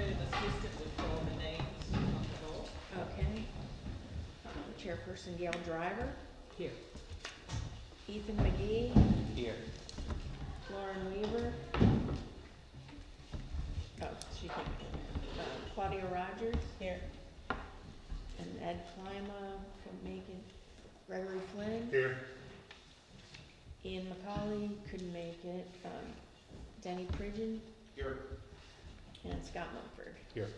an assistant would call the names on the roll. Okay. Chairperson Gail Driver. Here. Ethan McGee. Here. Lauren Weaver. Oh, she can't. Claudia Rogers. Here. And Ed Klima couldn't make it. Gregory Flynn. Here. Ian McCauley couldn't make it. Denny Pridgeon. Here. And Scott Mumford. Here.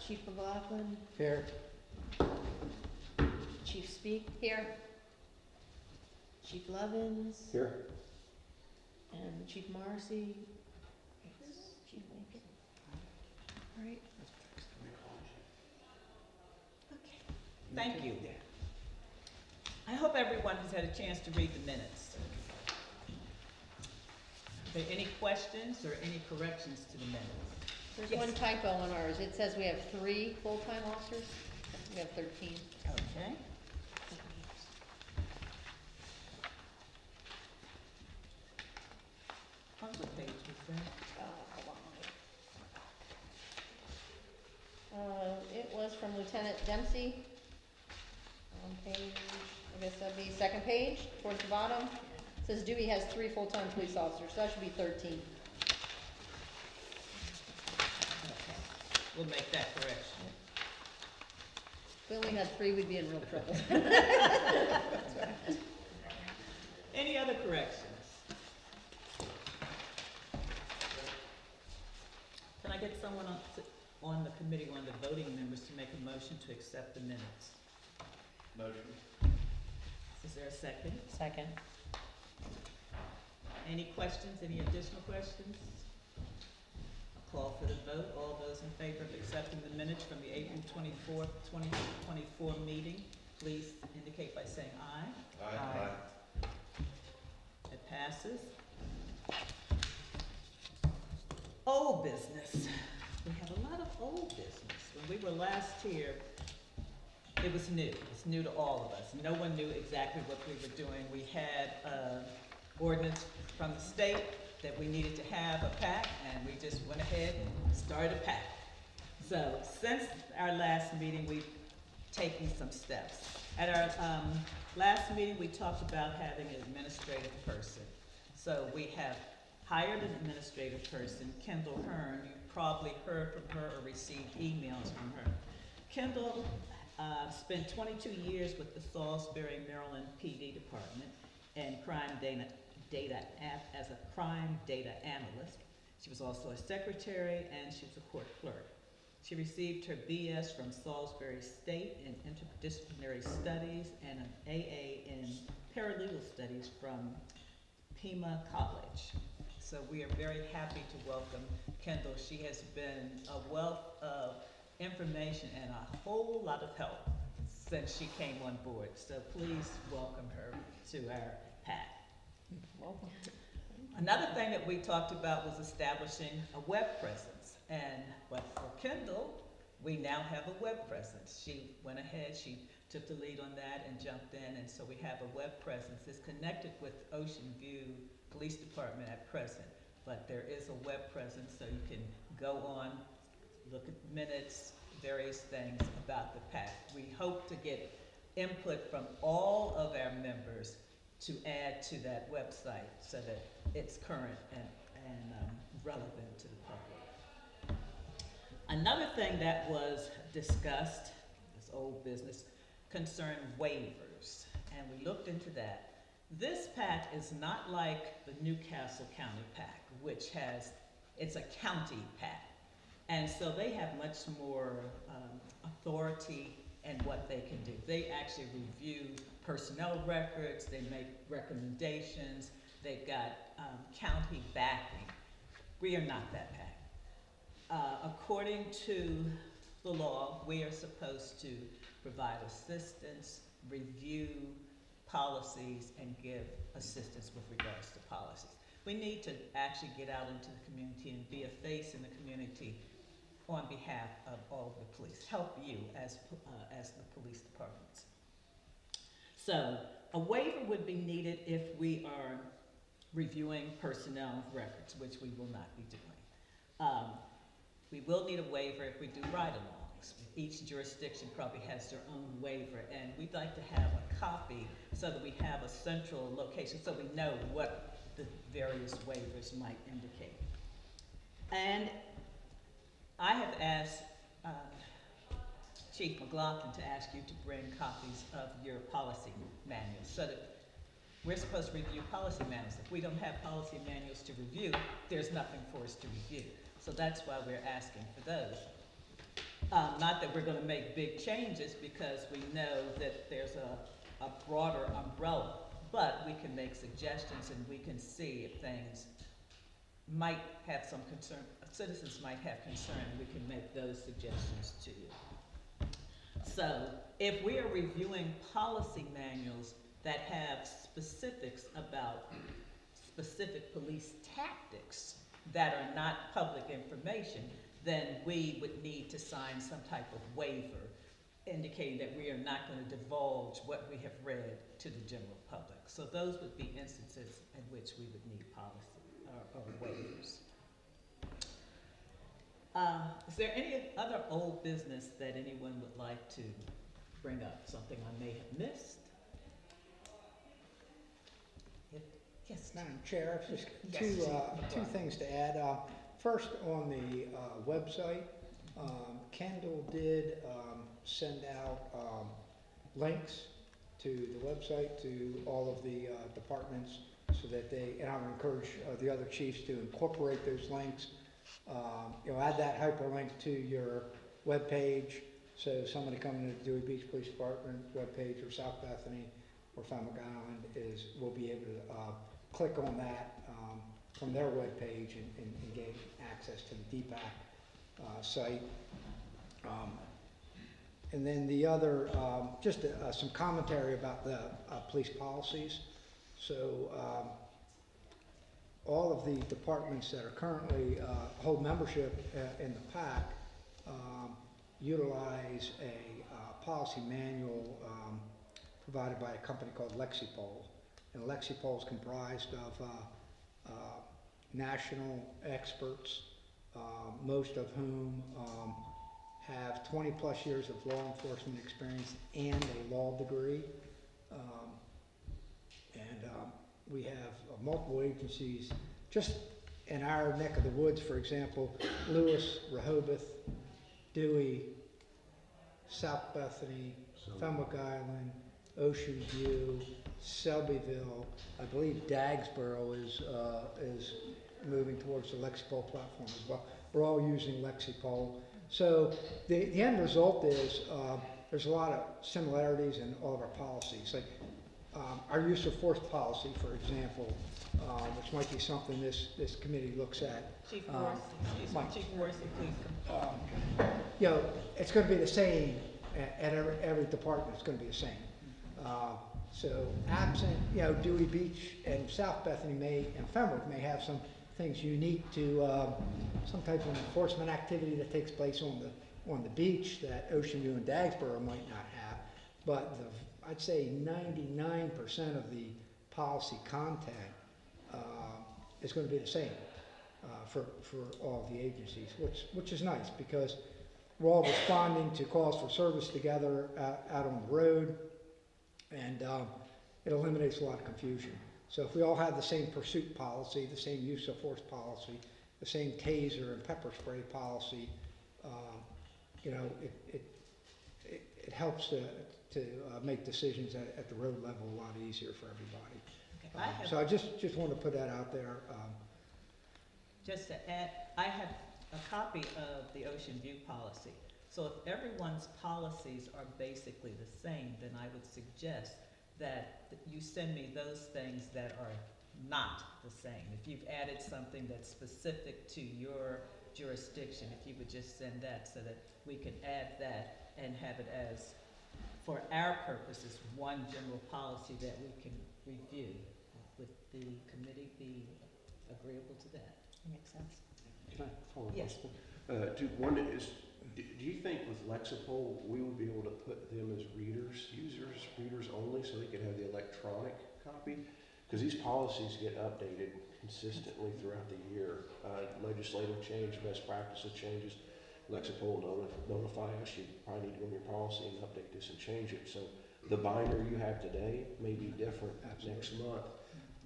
Chief McLaughlin. Here. Chief Speak. Here. Chief Lovins. Here. And Chief Marcy. Chief Lincoln. All right. Okay. Thank you. I hope everyone has had a chance to read the minutes. Are there any questions or any corrections to the minutes? There's Yes. one typo on ours. It says we have 3 full-time officers. We have 13. Okay. On what page was that? Hold on. It was from Lieutenant Dempsey. On page, I guess that'd be second page, towards the bottom. It says Dewey has 3 full-time police officers, so that should be 13. Okay. We'll make that correction. If we only had 3, we'd be in real trouble. Any other corrections? Can I get someone on the committee, one of the voting members, to make a motion to accept the minutes? Motion. Is there a second? Second. Any questions, any additional questions? I'll call for the vote. All those in favor of accepting the minutes from the April 24th, 2024 meeting, please indicate by saying aye. Aye. It passes. Old business. We have a lot of old business. When we were last here, it was new. It's new to all of us. No one knew exactly what we were doing. We had an ordinance from the state that we needed to have a PAC, and we just went ahead and started a PAC. So since our last meeting, we've taken some steps. At our last meeting, we talked about having an administrative person. So we have hired an administrative person, Kendall Hearn. You probably heard from her or received emails from her. Kendall spent 22 years with the Salisbury, Maryland PD Department and as a crime data analyst. She was also a secretary and she was a court clerk. She received her BS from Salisbury State in interdisciplinary studies and an AA in paralegal studies from Pima College. So we are very happy to welcome Kendall. She has been a wealth of information and a whole lot of help since she came on board. So please welcome her to our PAC. Welcome. Another thing that we talked about was establishing a web presence. But for Kendall, we now have a web presence. She went ahead, she took the lead on that and jumped in, and so we have a web presence. It's connected with Ocean View Police Department at present, but there is a web presence so you can go on, look at minutes, various things about the PAC. We hope to get input from all of our members to add to that website so that it's current and relevant to the public. Another thing that was discussed, this old business, concerned waivers, and we looked into that. This PAC is not like the Newcastle County PAC, which it's a county PAC. And so they have much more authority in what they can do. They actually review personnel records, they make recommendations, they've got county backing. We are not that PAC. According to the law, we are supposed to provide assistance, review policies, and give assistance with regards to policies. We need to actually get out into the community and be a face in the community on behalf of all of the police, help you as the police departments. So a waiver would be needed if we are reviewing personnel records, which we will not be doing. We will need a waiver if we do ride-alongs. Each jurisdiction probably has their own waiver, and we'd like to have a copy so that we have a central location, so we know what the various waivers might indicate. And I have asked Chief McLaughlin to ask you to bring copies of your policy manuals, so that we're supposed to review policy manuals. If we don't have policy manuals to review, there's nothing for us to review. So that's why we're asking for those. Not that we're gonna make big changes, because we know that there's a broader umbrella, but we can make suggestions and we can see if things might have some concern, citizens might have concern, and we can make those suggestions to you. So if we are reviewing policy manuals that have specifics about specific police tactics that are not public information, then we would need to sign some type of waiver indicating that we are not going to divulge what we have read to the general public. So those would be instances in which we would need policy or waivers. Is there any other old business that anyone would like to bring up? Something I may have missed? Yes. Madam Chair, I have just Yes, two things to add. First, on the website, Kendall did send out links to the website to all of the departments, so that they, and I would encourage the other chiefs to incorporate those links. Add that hyperlink to your webpage, so somebody coming to the Dewey Beach Police Department webpage, or South Bethany or Falmouth Island will be able to click on that from their webpage and gain access to the DPAC site. And then the other, just some commentary about the police policies. So all of the departments that are currently hold membership in the PAC utilize a policy manual provided by a company called Lexipol. And Lexipol is comprised of national experts, most of whom have 20 plus years of law enforcement experience and a law degree. We have multiple agencies just in our neck of the woods. For example, Lewis, Rehoboth, Dewey, South Bethany, Falmouth Island, Ocean View, Selbyville. I believe Dagsboro is moving towards the Lexipol platform as well. We're all using Lexipol. So the end result is there's a lot of similarities in all of our policies. Like our use of force policy, for example, which might be something this committee looks at. Chief Morrison, Chief Morrison, please come. It's going to be the same at every department. It's going to be the same. So absent, Dewey Beach and South Bethany and Fenwick may have some things unique to some type of enforcement activity that takes place on the beach that Ocean View and Dagsboro might not have. But I'd say 99% of the policy content is going to be the same for all of the agencies, which is nice, because we're all responding to calls for service together out on the road, and it eliminates a lot of confusion. So if we all have the same pursuit policy, the same use of force policy, the same taser and pepper spray policy, it helps to make decisions at the road level a lot easier for everybody. Okay. So I just want to put that out there. Just to add, I have a copy of the Ocean View policy. So if everyone's policies are basically the same, then I would suggest that you send me those things that are not the same. If you've added something that's specific to your jurisdiction, if you would just send that, so that we can add that and have it as, for our purposes, one general policy that we can review. Would the committee be agreeable to that? Makes sense. Can I follow up? Yes. One is, do you think with Lexipol we would be able to put them as readers only, so they could have the electronic copy? Because these policies get updated consistently throughout the year. My legislative change, best practices changes, Lexipol will notify us, you probably need to go in your policy and update this and change it. So the binder you have today may be different next month.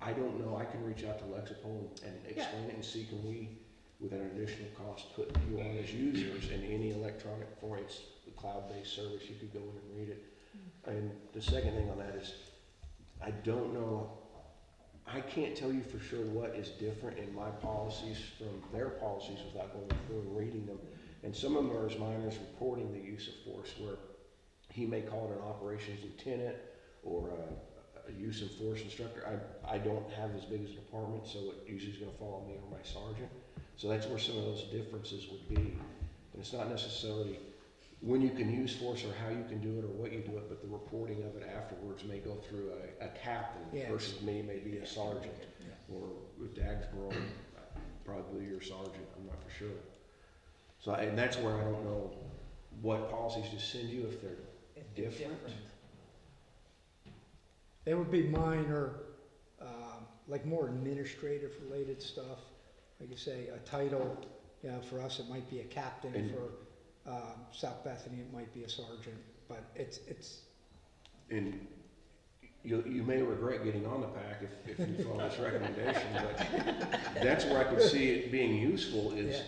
I don't know, I can reach out to Lexipol and explain it and see, can we, with an additional cost, put you on as users in any electronic form, it's the cloud-based service, you could go in and read it. And the second thing on that is, I don't know, I can't tell you for sure what is different in my policies from their policies without going through and reading them. And some of them are as minor as reporting the use of force, where he may call it an operations lieutenant or a use of force instructor. I don't have as big as a department, so it usually is going to fall on me or my sergeant. So that's where some of those differences would be. And it's not necessarily when you can use force or how you can do it or what you do it, but the reporting of it afterwards may go through a captain versus me, maybe a sergeant. Or with Dagsboro, probably your sergeant, I'm not for sure. So, and that's where I don't know what policies to send you if they're different. They would be minor, like more administrative related stuff. Like you say, a title, you know, for us it might be a captain, And for South Bethany it might be a sergeant, but it's. And you may regret getting on the PAC if you follow this recommendation, but that's where I could see it being useful is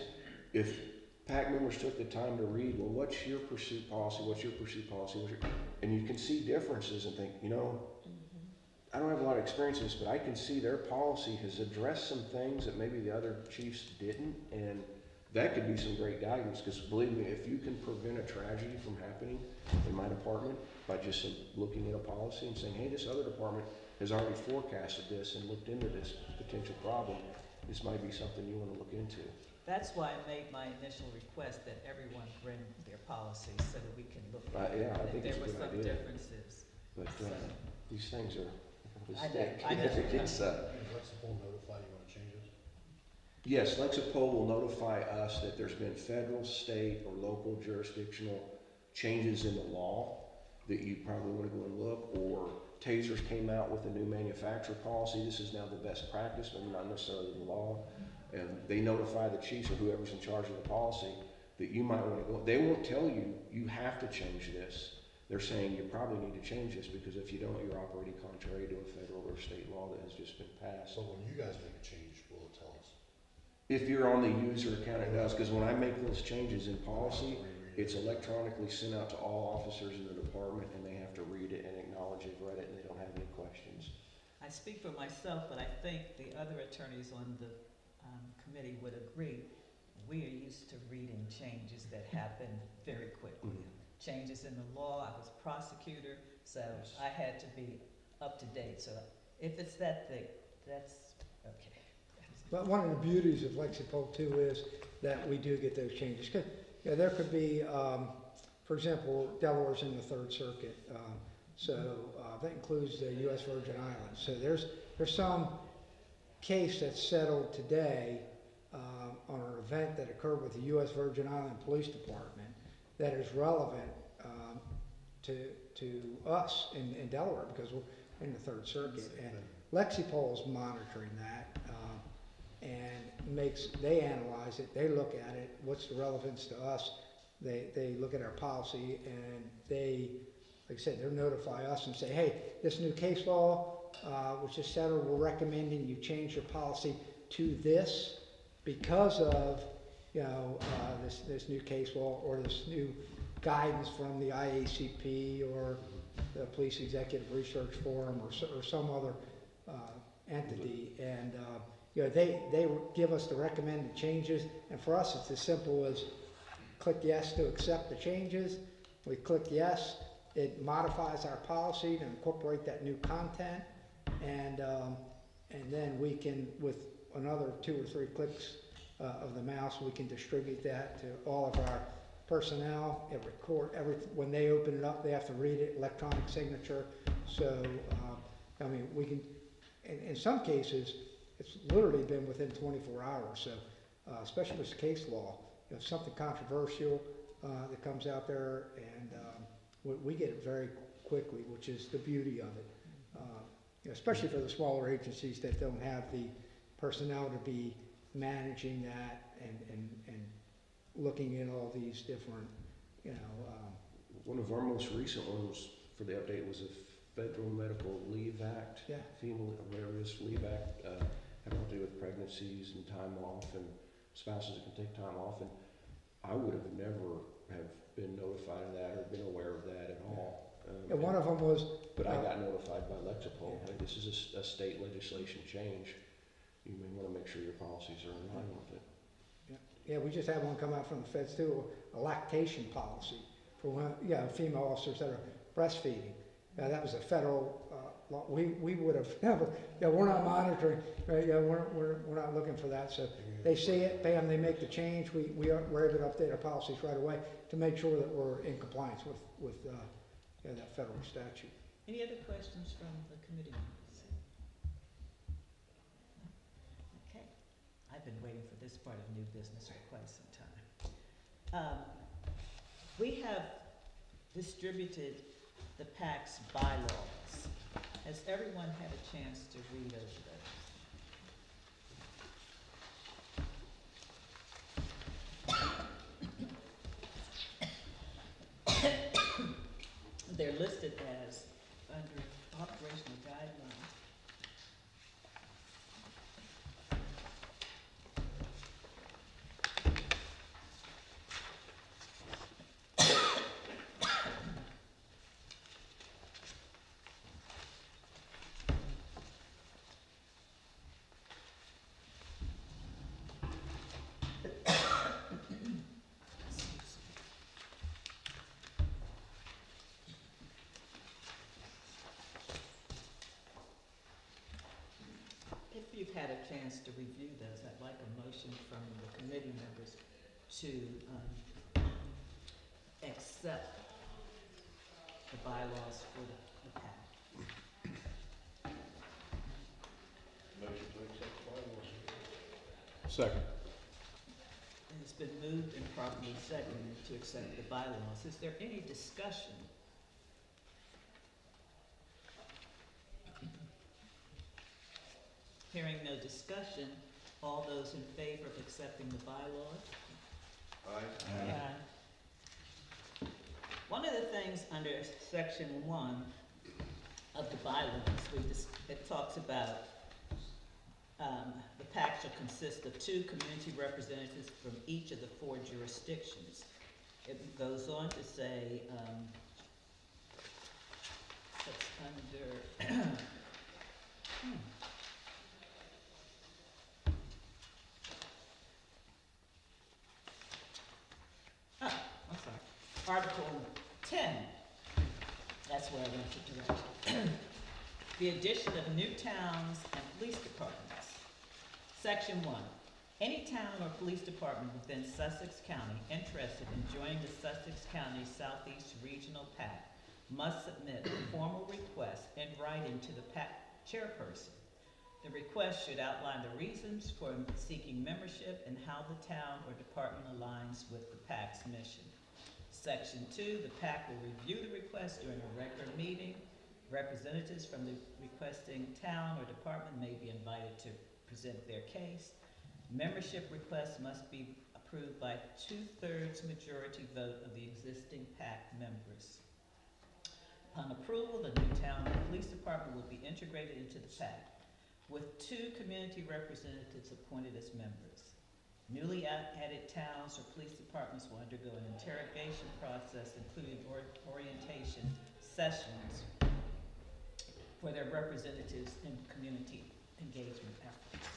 if PAC members took the time to read, well, what's your pursuit policy, what's your pursuit policy, and you can see differences and think, you know, I don't have a lot of experience in this, but I can see their policy has addressed some things that maybe the other chiefs didn't, and that could be some great guidance, because believe me, if you can prevent a tragedy from happening in my department by just looking at a policy and saying, hey, this other department has already forecasted this and looked into this potential problem, this might be something you want to look into. That's why I made my initial request that everyone bring their policies so that we can look at it. Yeah, I think If it's a there were good some idea. differences. But So, these things are I know, stick. I know. It's, Lexipol notify you on changes? yes, Lexipol will notify us that there's been federal, state, or local jurisdictional changes in the law that you probably want to go and look, or Tasers came out with a new manufacturer policy. This is now the best practice, but not necessarily the law. And they notify the chiefs or whoever's in charge of the policy that you might want to go. They won't tell you, you have to change this. They're saying you probably need to change this because if you don't, you're operating contrary to a federal or state law that has just been passed. So when you guys make a change, will it tell us? If you're on the user account, it does, because when I make those changes in policy, it's electronically sent out to all officers in the department, and they have to read it and acknowledge they've read it, and they don't have any questions. I speak for myself, but I think the other attorneys on the committee would agree. We are used to reading changes that happen very quickly. Changes in the law, I was a prosecutor, so I had to be up to date. So if it's that thick, that's okay. But one of the beauties of Lexipol too is that we do get those changes. 'Cause, you know, there could be, for example, Delaware's in the Third Circuit, so that includes the U.S. Virgin Islands. So there's some case that's settled today on an event that occurred with the U.S. Virgin Island Police Department that is relevant to us in Delaware because we're in the Third Circuit. And Lexipol is monitoring that and they analyze it, they look at it, what's the relevance to us, they look at our policy and they, like I said, they'll notify us and say, hey, this new case law, which is settled, we're recommending you change your policy to this because of, you know, this new case law or this new guidance from the IACP or the Police Executive Research Forum or some other entity. And, you know, they give us the recommended changes. And for us, it's as simple as click yes to accept the changes. We click yes. It modifies our policy to incorporate that new content. And then we can, with another 2 or 3 clicks of the mouse, we can distribute that to all of our personnel. It record when they open it up, they have to read it, electronic signature. So, I mean, we can, in some cases, it's literally been within 24 hours. So, especially with case law, if something controversial that comes out there, and we get it very quickly, which is the beauty of it. You know, especially for the smaller agencies that don't have the personnel to be managing that and looking at all these different, you know, One of our most recent ones for the update was the Federal Medical Leave Act. yeah. Female Awareness Leave Act, having to do with pregnancies and time off and spouses that can take time off. And I would have never have been notified of that or been aware of that at all. And one of them was, But I got notified by Lexipol, like, this is a state legislation change. You may wanna make sure your policies are in line with it. yeah, we just had one come out from the feds too, a lactation policy for one, yeah, female officers that are breastfeeding. That was a federal, law. We would have never, yeah, we're not monitoring, right, yeah, we're not looking for that, so they see it, bam, they make the change, we're able to update our policies right away to make sure that we're in compliance with, yeah, that federal statute. Any other questions from the committee members? Okay, I've been waiting for this part of new business for quite some time. We have distributed the PAC's bylaws. Has everyone had a chance to read over those? They're listed as under operational guidelines. If you've had a chance to review those, I'd like a motion from the committee members to accept the bylaws for the PAC. Motion to accept the bylaws. Second. It's been moved and properly seconded to accept the bylaws. Is there any discussion? Hearing no discussion, all those in favor of accepting the bylaws? Aye. One of the things under section 1 of the bylaws, it talks about the PAC shall consist of 2 community representatives from each of the 4 jurisdictions. It goes on to say, it's under, I'm sorry, Article 10, that's where I went to direction. The addition of new towns and police departments. Section 1, any town or police department within Sussex County interested in joining the Sussex County Southeast Regional PAC must submit a formal request in writing to the PAC chairperson. The request should outline the reasons for seeking membership and how the town or department aligns with the PAC's mission. Section 2, the PAC will review the request during a regular meeting. Representatives from the requesting town or department may be invited to present their case. Membership requests must be approved by 2/3 majority vote of the existing PAC members. Upon approval, the new town or police department will be integrated into the PAC, with 2 community representatives appointed as members. Newly added towns or police departments will undergo an interrogation process, including orientation sessions for their representatives in community engagement efforts.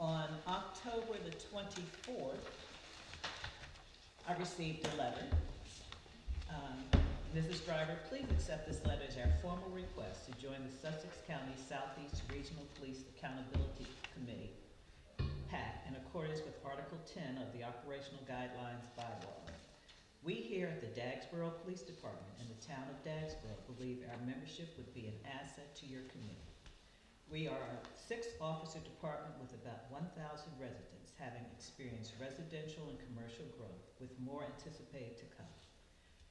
On October the 24th, I received a letter. Mrs. Driver, please accept this letter as our formal request to join the Sussex County Southeast Regional Police Accountability Committee, PAC, in accordance with Article 10 of the Operational Guidelines bylaw. We here at the Dagsboro Police Department and the town of Dagsboro believe our membership would be an asset to your community. We are a 6-officer department with about 1,000 residents, having experienced residential and commercial growth, with more anticipated to come.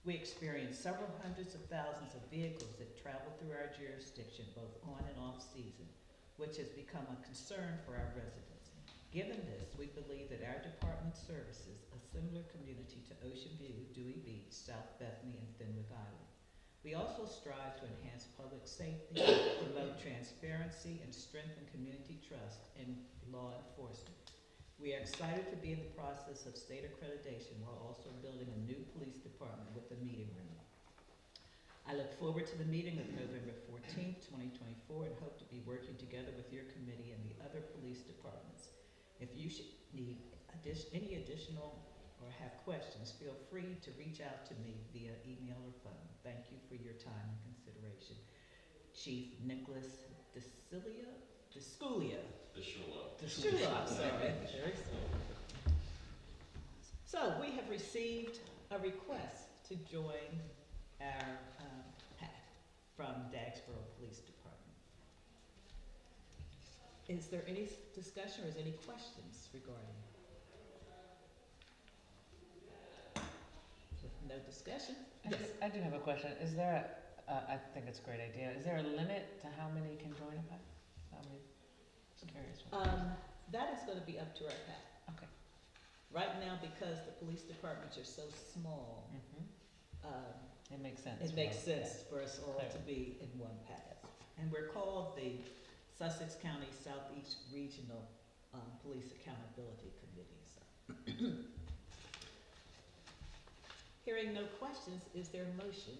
We experience several hundreds of thousands of vehicles that travel through our jurisdiction, both on and off season, which has become a concern for our residents. Given this, we believe that our department services a similar community to Ocean View, Dewey Beach, South Bethany, and Fenwick Island. We also strive to enhance public safety, promote transparency, and strengthen community trust in law enforcement. We are excited to be in the process of state accreditation while also building a new police department with a meeting room. I look forward to the meeting of November 14th, 2024, and hope to be working together with your committee and the other police departments. If you should need any additional or have questions, feel free to reach out to me via email or phone. Thank you for your time and consideration. Chief Nicholas DeSculia, I'm sorry. So we have received a request to join our PAC from Dagsboro Police Department. Is there any discussion or is any questions regarding? With no discussion? Yes. I do have a question. Is there I think it's a great idea. Is there a limit to how many can join a PAC? Just curious. That is going to be up to our PAC. Okay. Right now, because the police departments are so small, It makes sense. it makes sense for us all Clear. to be in one PAC. And we're called the Sussex County Southeast Regional Police Accountability Committee. So. Hearing no questions, is there a motion?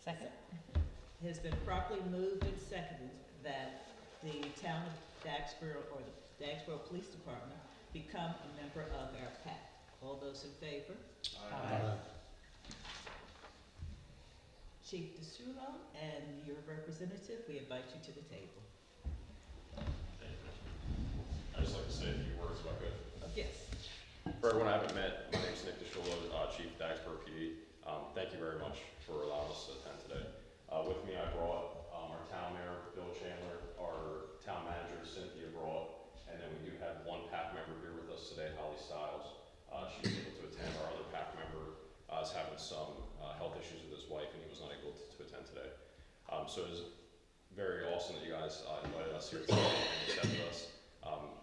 Second. It has been properly moved and seconded that the town of Dagsboro or the Dagsboro Police Department become a member of our PAC. All those in favor? Aye. Chief DeSculia and your representative, we invite you to the table. I'd just like to say a few words if I could. Yes. For everyone I haven't met, my name is Nick DeSculia, Chief Dagsboro PD. Thank you very much for allowing us to attend today. With me, I brought our town mayor, Bill Chandler, our town manager, Cynthia Broad, and then we do have one PAC member here with us today, Holly Stiles. She was able to attend. Our other PAC member is having some health issues with his wife, and he was not able to attend today. So it is very awesome that you guys invited us here today and accepted us.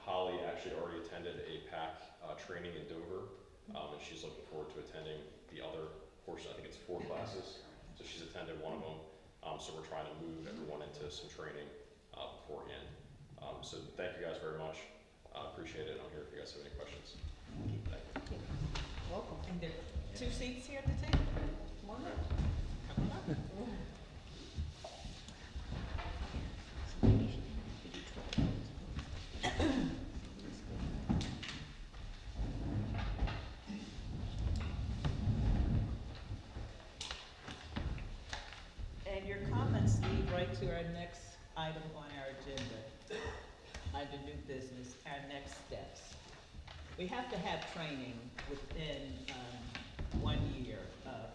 Holly actually already attended a PAC training in Dover, and she's looking forward to attending the other portion. I think it's 4 classes, so she's attended one of them. So we're trying to move everyone into some training beforehand. So thank you guys very much. Appreciate it. I'm here if you guys have any questions. Thank you. Welcome. And there are 2 seats here at the table. Come on up. Come on up. And your comments lead right to our next item on our agenda, under new business, our next steps. We have to have training within 1 year of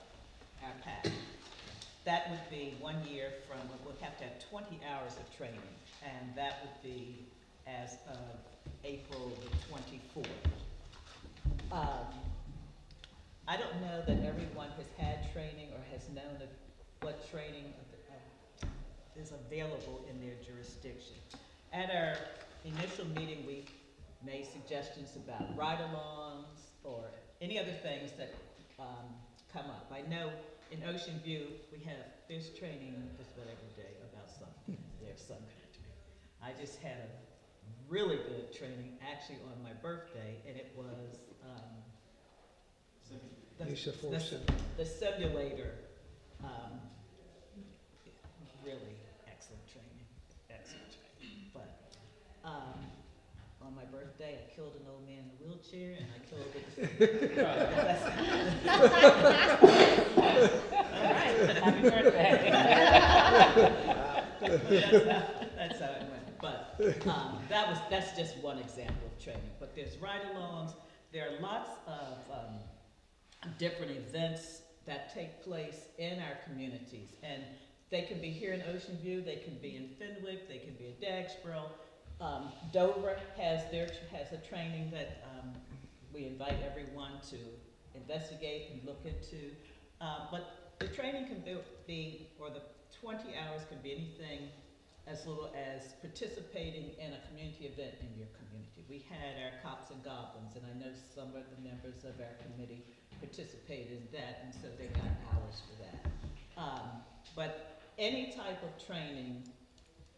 our PAC. That would be 1 year from, we'll have to have 20 hours of training, and that would be as of April the 24th. I don't know that everyone has had training or has known of what training is available in their jurisdiction. At our initial meeting, we made suggestions about ride-alongs or any other things that come up. I know in Ocean View, there's training just about every day about something. There's some kind of training. I just had a really good training actually on my birthday, and it was the simulator. Really excellent training. But on my birthday, I killed an old man in a wheelchair, and I killed it. All right. Happy birthday. That's how it went. But that's just one example of training. But there's ride-alongs. There are lots of different events that take place in our communities, and they can be here in Ocean View, they can be in Fenwick, they can be in Dagsboro. Dover has a training that we invite everyone to investigate and look into. But the training can be, or the 20 hours can be anything as little as participating in a community event in your community. We had our Cops and Goblins, and I know some of the members of our committee participated in that, and so they got hours for that. But any type of training,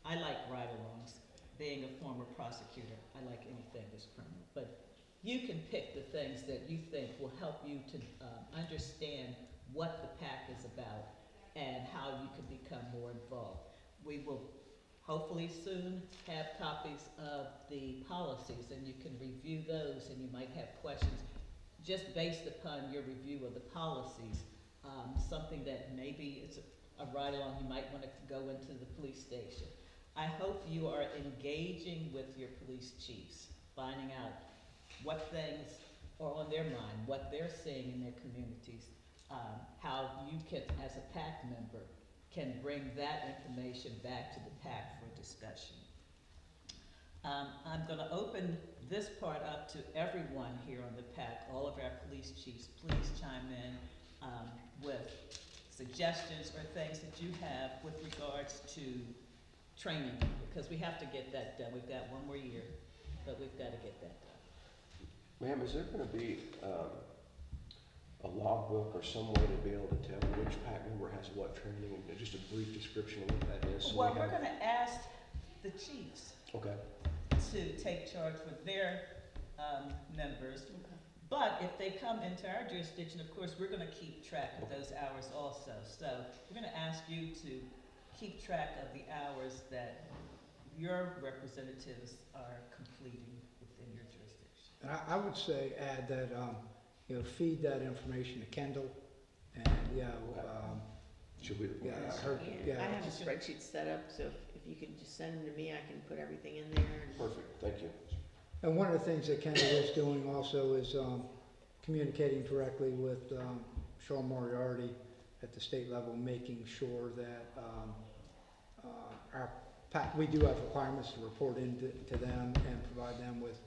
I like ride-alongs. Being a former prosecutor, I like anything that's criminal. But you can pick the things that you think will help you to understand what the PAC is about and how you can become more involved. We will hopefully soon have copies of the policies, and you can review those, and you might have questions just based upon your review of the policies. Something that maybe it's a ride-along, you might want to go into the police station. I hope you are engaging with your police chiefs, finding out what things are on their mind, what they're seeing in their communities, how you can, as a PAC member, can bring that information back to the PAC for discussion. I'm going to open this part up to everyone here on the PAC, all of our police chiefs. Please chime in with suggestions or things that you have with regards to training, because we have to get that done. We've got one more year, but we've got to get that done. Ma'am, is there gonna be, a logbook or some way to be able to tell which PAC member has what training, and just a brief description of what that is? So Well, we we're have- going to ask the chiefs Okay, to take charge for their members. But if they come into our jurisdiction, of course, we're going to keep track of those hours also. So we're going to ask you to keep track of the hours that your representatives are completing within your jurisdiction. And I would say add that, feed that information to Kendall, and, should we? yeah, I have a spreadsheet set up, so if you could just send them to me, I can put everything in there. Perfect, thank you. And one of the things that Kendall is doing also is communicating directly with Sean Moriarty at the state level, making sure that our PAC, we do have requirements to report in to them and provide them with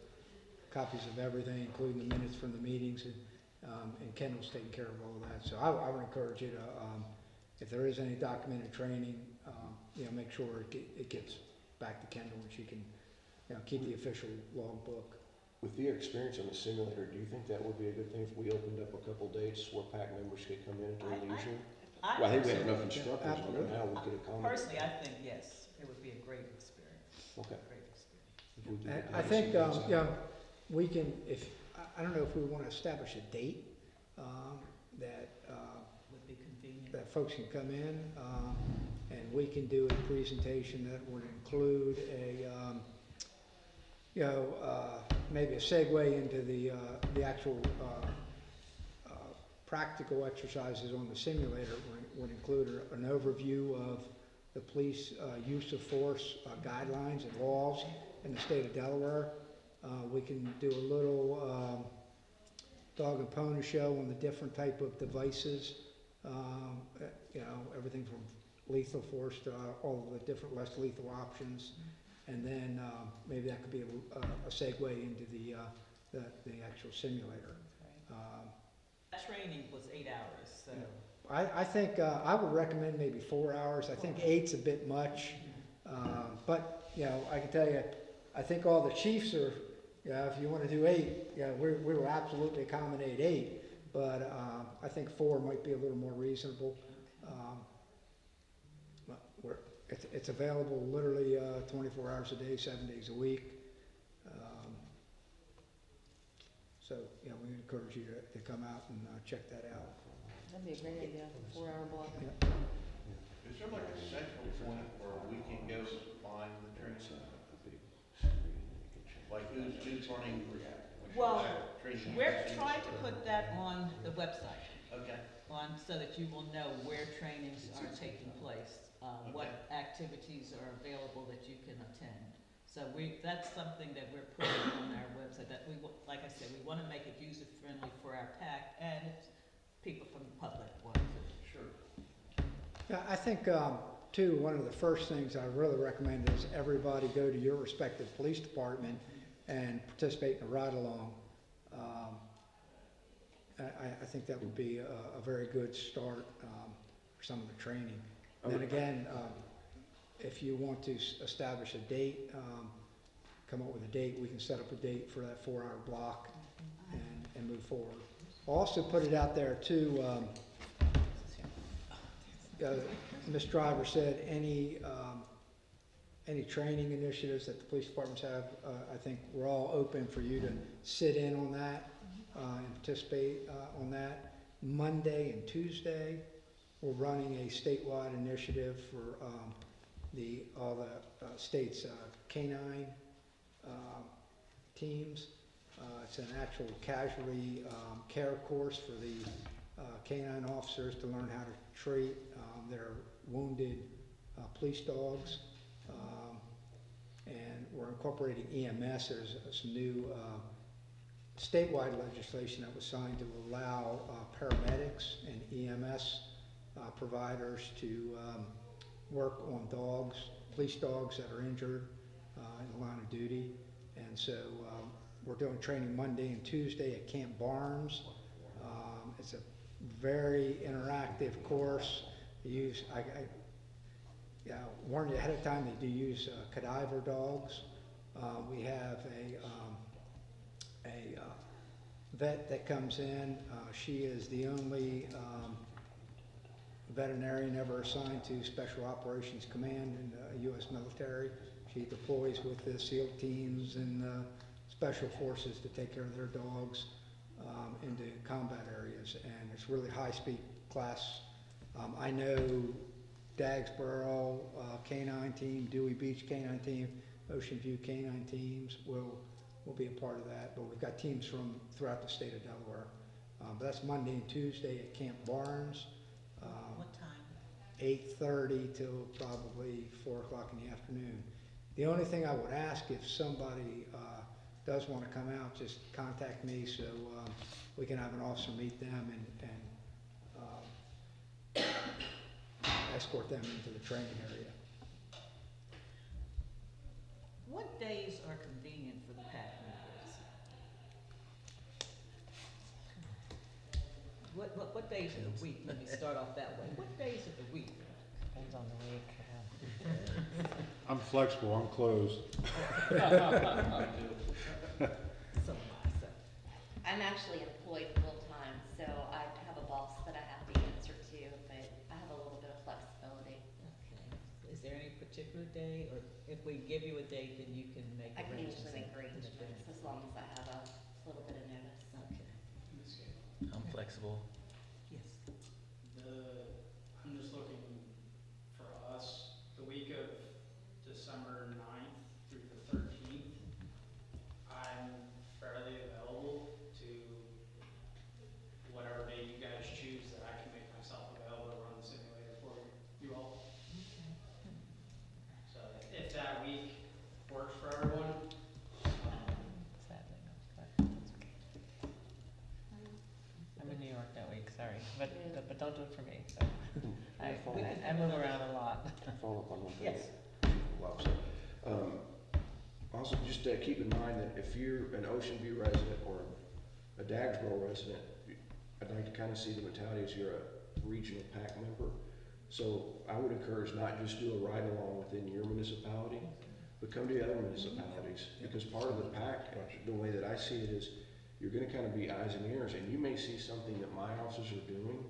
copies of everything, including the minutes from the meetings, and Kendall's taking care of all that. So I would encourage you to, if there is any documented training, make sure it gets back to Kendall, and she can keep the official logbook. With your experience on the simulator, do you think that would be a good thing if we opened up a couple dates where PAC members could come in at their leisure? Well, I think we have enough instructors on it Absolutely. now, we could accommodate. Personally, I think yes, it would be a great experience. Okay. Great experience. If we do And the I dates think, and things. we can, I don't know if we want to establish a date that Would be convenient. that folks can come in, and we can do a presentation that would include maybe a segue into the actual practical exercises on the simulator. Would include an overview of the police use of force guidelines and laws in the state of Delaware. We can do a little dog and pony show on the different type of devices, everything from lethal force to all of the different less lethal options. And then maybe that could be a segue into the actual simulator. That training was 8 hours, so. I think I would recommend maybe 4 hours. I think 8's a bit much, but I can tell you, I think all the chiefs are. If you want to do 8, we will absolutely accommodate 8, but I think 4 might be a little more reasonable. It's available literally 24 hours a day, 7 days a week. So we encourage you to come out and check that out. That'd be a great idea, 4-hour block. Yeah. Is there like a central point where we can go find the training? Like who's running? Well, training? we're trying to put that on the website, Okay, so that you will know where trainings are taking place, what activities are available that you can attend. So that's something that we're putting on our website, that like I said, we want to make it user-friendly for our PAC and people from the public want to. sure. Yeah, I think, too, one of the first things I really recommend is everybody go to your respective police department and participate in a ride-along. I think that would be a very good start for some of the training. And then again, if you want to establish a date, come up with a date, we can set up a date for that 4-hour block and move forward. Also put it out there too, Ms. Driver said any training initiatives that the police departments have, I think we're all open for you to sit in on that and participate on that. Monday and Tuesday, we're running a statewide initiative for all the state's canine teams. It's an actual casualty care course for the canine officers to learn how to treat their wounded police dogs. And we're incorporating EMS. There's some new statewide legislation that was signed to allow paramedics and EMS providers to work on dogs, police dogs that are injured in the line of duty. And so we're doing training Monday and Tuesday at Camp Barnes. It's a very interactive course. I warn you ahead of time, they do use cadaver dogs. We have a vet that comes in. She is the only veterinarian ever assigned to Special Operations Command in the U.S. military. She deploys with the SEAL teams and Special Forces to take care of their dogs into combat areas, and it's really high-speed class. I know Dagsboro Canine Team, Dewey Beach Canine Team, Ocean View Canine Teams will be a part of that, but we've got teams from throughout the state of Delaware. But that's Monday and Tuesday at Camp Barnes. What time? 8:30 till probably 4 o'clock in the afternoon. The only thing I would ask, if somebody does want to come out, just contact me so we can have an officer meet them and escort them into the training area. What days are convenient for the PAC members? What days of the week? Let me start off that way. What days of the week? Depends on the week, yeah. I'm flexible, I'm closed. So, I'm actually employed full-time, so I have a boss that I have to answer to, but I have a little bit of flexibility. okay. Is there any particular day, or if we give you a date, then you can make I can arrangements? usually make in arrangements advance? as long as I have a little bit of notice. Okay. I'm flexible. Yes. I'm just looking for us, the week of December 9th through the 13th, I'm fairly available to whatever day you guys choose that I can make myself available to run the simulator for you all. So if that week works for everyone, Sadly, no, but that's okay. I'm in New York that week, sorry, but don't do it for me, so. I move around a lot. Follow up on one thing. Yes. Well, so, also, just keep in mind that if you're an Ocean View resident or a Dagsboro resident, I'd like to kind of see the mentality as you're a regional PAC member. So I would encourage not just do a ride-along within your municipality, but come to the other municipalities. Because part of the PAC, the way that I see it is, you're going to kind of be eyes and ears, and you may see something that my officers are doing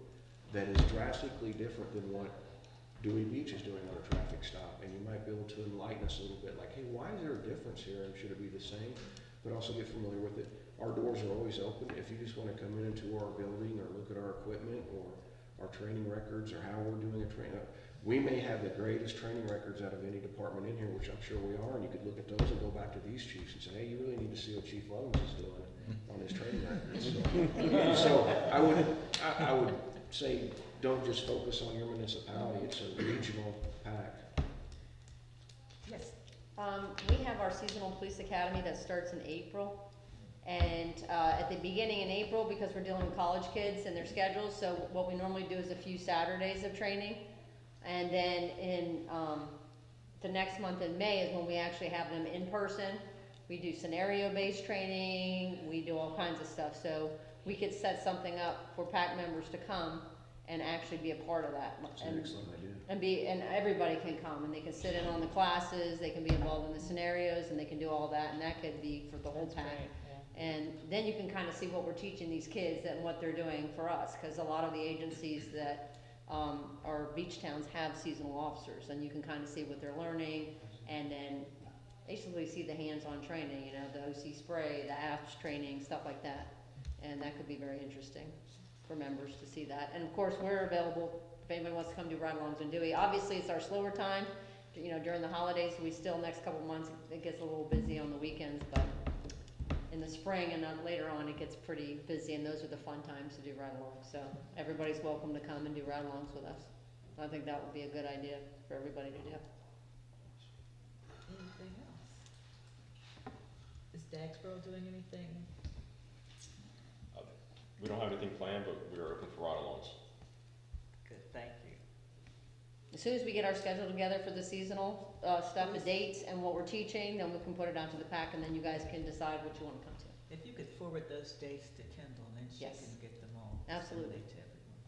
that is drastically different than what Dewey Beach is doing on a traffic stop, and you might be able to enlighten us a little bit, like, hey, why is there a difference here, and should it be the same? But also get familiar with it. Our doors are always open. If you just want to come into our building or look at our equipment or our training records or how we're doing a training, we may have the greatest training records out of any department in here, which I'm sure we are, and you could look at those and go back to these chiefs and say, hey, you really need to see what Chief Lovins is doing on his training records. So I would say, don't just focus on your municipality, it's a regional PAC. Yes. We have our seasonal police academy that starts in April. And at the beginning in April, because we're dealing with college kids and their schedules, so what we normally do is a few Saturdays of training. And then in the next month in May is when we actually have them in person. We do scenario-based training, we do all kinds of stuff. So we could set something up for PAC members to come and actually be a part of that. It's an excellent idea. And everybody can come, and they can sit in on the classes, they can be involved in the scenarios, and they can do all that, and that could be for the whole That's pack. great, yeah. And then you can kind of see what we're teaching these kids and what they're doing for us, because a lot of the agencies that are beach towns have seasonal officers, and you can kind of see what they're learning, and then basically see the hands-on training, you know, the OC spray, the AFS training, stuff like that. And that could be very interesting for members to see that. And of course, we're available if anybody wants to come do ride-alongs in Dewey. Obviously, it's our slower time, you know, during the holidays. We still, next couple months, it gets a little busy on the weekends, but in the spring and then later on, it gets pretty busy, and those are the fun times to do ride-alongs. So everybody's welcome to come and do ride-alongs with us. I think that would be a good idea for everybody to do. Anything else? Is Dagsboro doing anything? We don't have anything planned, but we are open for ride-alongs. Good, thank you. As soon as we get our schedule together for the seasonal stuff, the dates and what we're teaching, then we can put it out to the pack, and then you guys can decide what you want to come to. If you could forward those dates to Kendall, then she Yes. can get them all. Absolutely. disseminated to everyone.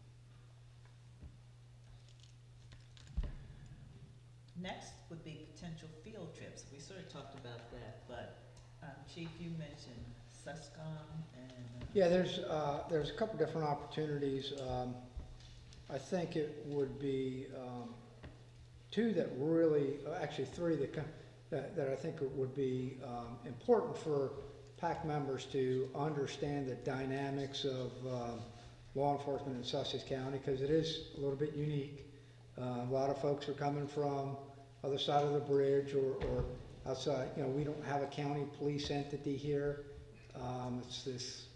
Next would be potential field trips. We sort of talked about that, but Chief, you mentioned SCSR and. Yeah, there's a couple different opportunities. I think it would be two that really, actually three that I think it would be important for PAC members to understand the dynamics of law enforcement in Sussex County, because it is a little bit unique. A lot of folks are coming from other side of the bridge or outside. You know, we don't have a county police entity here. It's this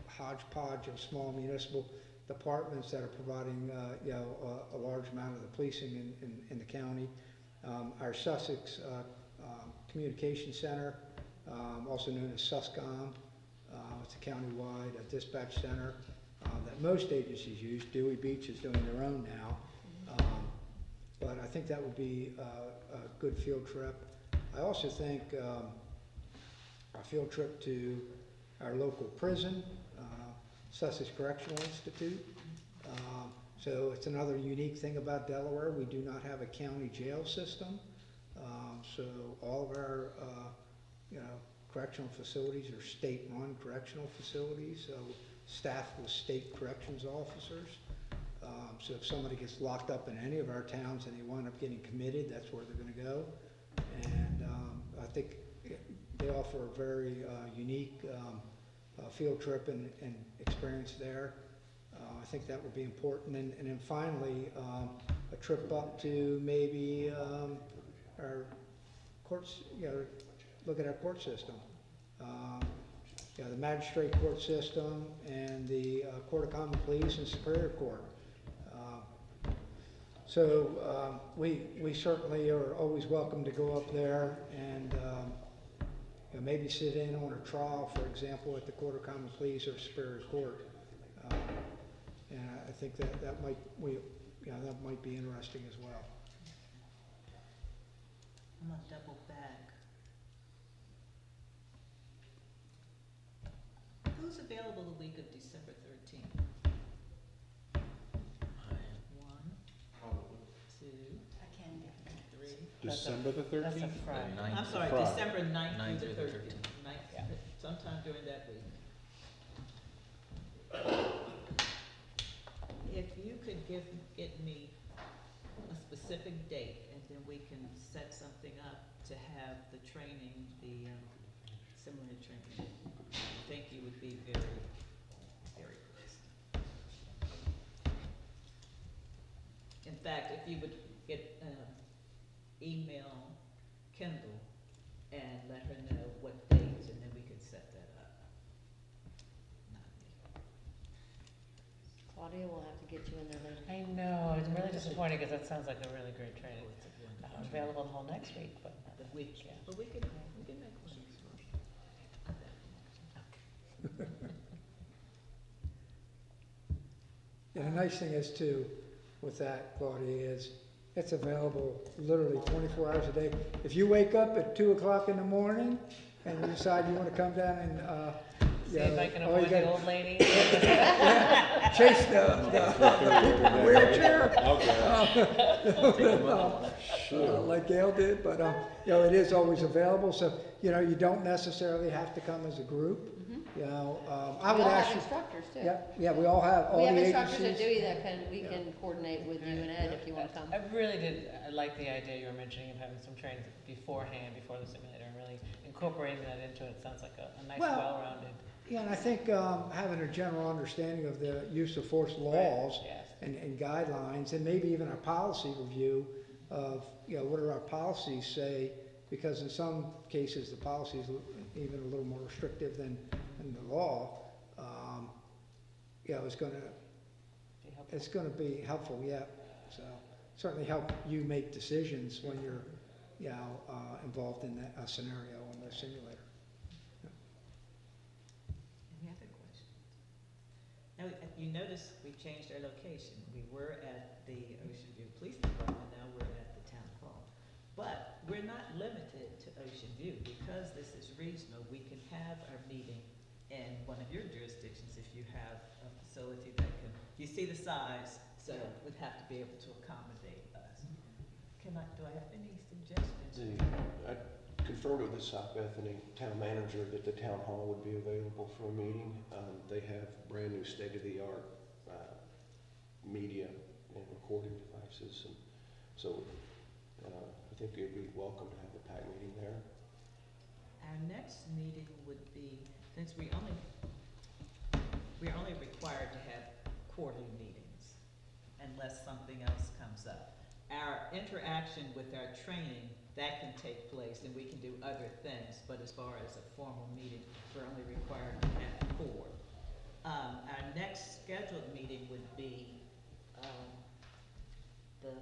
hodgepodge of small municipal departments that are providing, a large amount of the policing in the county. Our Sussex Communication Center, also known as SUSCOM, it's a countywide dispatch center that most agencies use. Dewey Beach is doing their own now. But I think that would be a good field trip. I also think a field trip to our local prison, Sussex Correctional Institute. So it's another unique thing about Delaware. We do not have a county jail system. So all of our correctional facilities are state-run correctional facilities, so staffed with state corrections officers. So if somebody gets locked up in any of our towns and they wind up getting committed, that's where they're going to go. And I think they offer a very unique field trip and experience there. I think that would be important. And then finally, a trip up to maybe our courts, look at our court system. The magistrate court system and the Court of Common Pleas and Superior Court. So we certainly are always welcome to go up there and maybe sit in on a trial, for example, at the Court of Common Pleas or Superior Court. And I think that might be interesting as well. I'm gonna double back. Who's available the week of December 13th? One, two, I can do. three. December the That's a 13th? Friday. I'm sorry, Friday. December 9th through the 9th through the 13th. Yeah. Sometime during that week. If you could get me a specific date, and then we can set something up to have the training, the similar training. I think you would be very, very pleased. In fact, if you would get, email Kendall and let her know what dates, and then we could set that up. Not me. Claudia will have to get you in there later. I know, it's really disappointing because that sounds like a really great training. Oh, it's a wonderful I'm training. available the whole next week, but. The week, Yeah. but we can make one. And the nice thing is too, with that, Claudia, is it's available literally 24 hours a day. If you wake up at 2 o'clock in the morning and you decide you want to come down and See if I can all you avoid the got- old lady. Chase the people in the wheelchair. Sure. Like Gail did, but, it is always available, so, you don't necessarily have to come as a group. I We would all have actually, instructors too. yeah, we all have, all We the have instructors at agencies. Dewey that we can coordinate with you and Ed if you wanna come. I really did, I like the idea you were mentioning of having some training beforehand, before the simulator, and really incorporating that into it. Sounds like a nice, Well, well-rounded. Yeah, and I think, having a general understanding of the use of force laws Yes. and guidelines, and maybe even a policy review of, what do our policies say? Because in some cases, the policy is even a little more restrictive than the law. It's gonna be helpful, yeah. So certainly help you make decisions when you're, involved in that scenario on the simulator. Any other questions? Now, you notice we changed our location. We were at the Ocean View Police Department, now we're at the Town Hall. But we're not limited to Ocean View. Because this is regional, we can have our meeting in one of your jurisdictions if you have a facility that can, you see the size, so we'd have to be able to accommodate us. Do I have any suggestions? I confirmed with the South Bethany town manager that the town hall would be available for a meeting. They have brand new state-of-the-art media and recording devices, and so I think you'd be welcome to have a PAC meeting there. Our next meeting would be, since we're only required to have quarterly meetings unless something else comes up. Our interaction with our training, that can take place and we can do other things, but as far as a formal meeting, we're only required to have 4. Our next scheduled meeting would be, the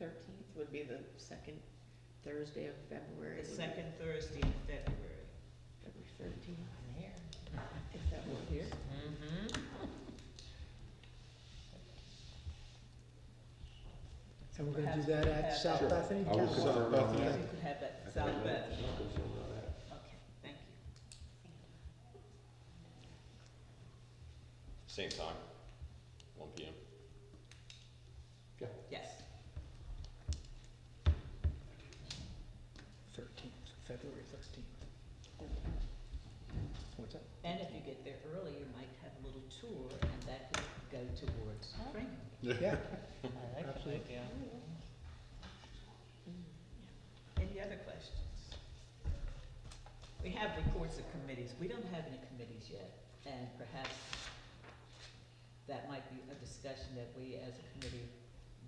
13th would be the second Thursday of February. second Thursday in February. February 13th. I'm here. If that works. Here? Mm-hmm. And we're gonna do that at South Sure. Bethany? I will Town Hall? confirm on So that. you could have that I South can Bend. I'll confirm on that. Okay, thank you. Same time, 1 PM. Yes. 13th, February 13th. What's that? And if you get there early, you might have a little tour and that could go towards training. Yeah, I like that Absolutely. idea. Any other questions? We have reports of committees. We don't have any committees yet, and perhaps that might be a discussion that we as a committee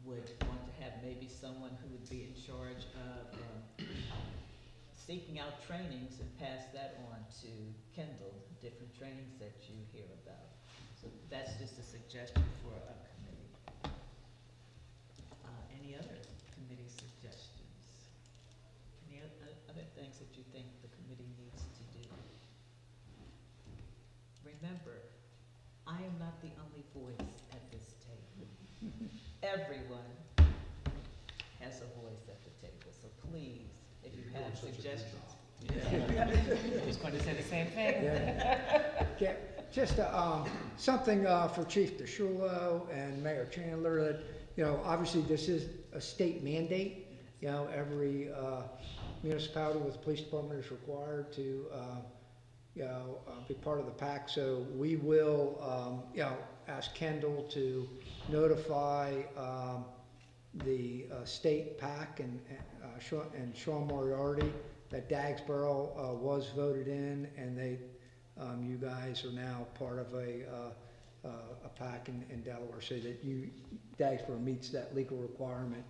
would want to have, maybe someone who would be in charge of seeking out trainings and pass that on to Kendall, different trainings that you hear about. So that's just a suggestion for a committee. Any other committee suggestions? Any other things that you think the committee needs to do? Remember, I am not the only voice at this table. Everyone has a voice at the table, so please, if you have suggestions. I was going to say the same thing. yeah. Okay, just, something, for Chief DeShulo and Mayor Chandler, that, obviously this is a state mandate. Every, municipality with a police department is required to, be part of the PAC, so we will, ask Kendall to notify, the, state PAC and Sean Moriarty that Dagsboro, was voted in, and they, you guys are now part of a PAC in Delaware, so that Dagsboro meets that legal requirement.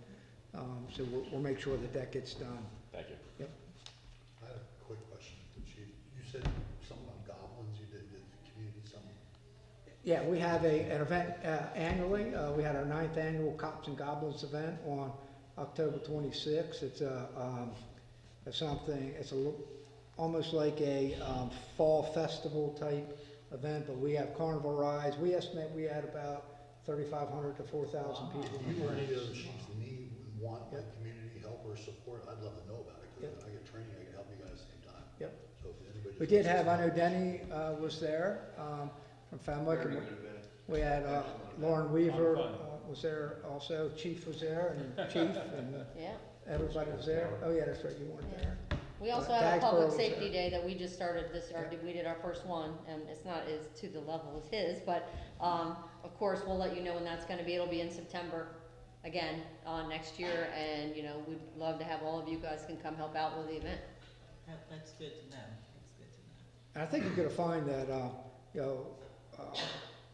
So we'll make sure that gets done. Thank you. Yep. I have a quick question, Chief. You said something on goblins, you did the community something. Yeah, we have an event annually. We had our 9th annual Cops and Goblins event on October 26th. It's almost like a fall festival type event, but we have carnival rides. We estimate we had about 3,500 to 4,000 people. If you or any of those chiefs need, want like community help or support, I'd love to know about it, because Yep. I get training, I can help you guys at the same time. Yep. So if anybody We did have, I know Denny was there from Fenwick. Very And good event. we had Lauren Weaver was there also, Chief was there, and Chief, and Yeah. everybody was there. Oh, yeah, that's right, you weren't Yeah. there. We also Dagsboro have a public was safety there. day that we just started we did our first one, and it's not as to the level as his, but, of course, we'll let you know when that's gonna be. It'll be in September, again, next year, and, we'd love to have all of you guys can come help out with the event. That's good to know, that's good to know. And I think you're gonna find that,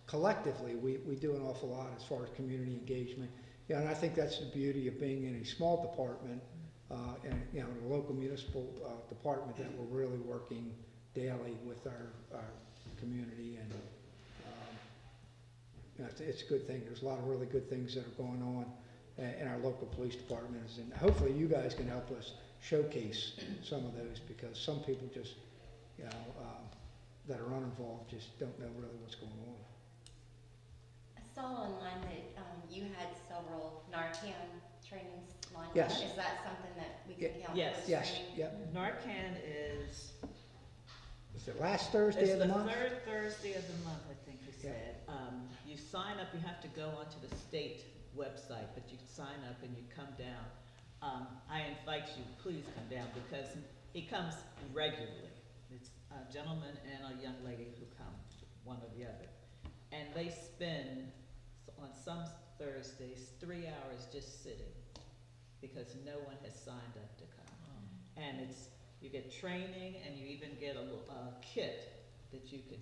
collectively, we do an awful lot as far as community engagement. And I think that's the beauty of being in a small department, and, a local municipal, department, that we're really working daily with our community, and, it's a good thing. There's a lot of really good things that are going on in our local police departments, and hopefully you guys can help us showcase some of those, because some people just, that are uninvolved just don't know really what's going on. I saw online that you had several Narcan trainings lined up. Yes. Is that something that we can count Yes. towards Yes, training? yep. Narcan is, Is it last Thursday it's of the the month? third Thursday of the month, I think you Yeah. said. You sign up, you have to go onto the state website, but you sign up and you come down. I invite you, please come down, because he comes regularly. It's a gentleman and a young lady who come, one or the other. And they spend, on some Thursdays, 3 hours just sitting, because no one has signed up to come. And you get training, and you even get a kit that you can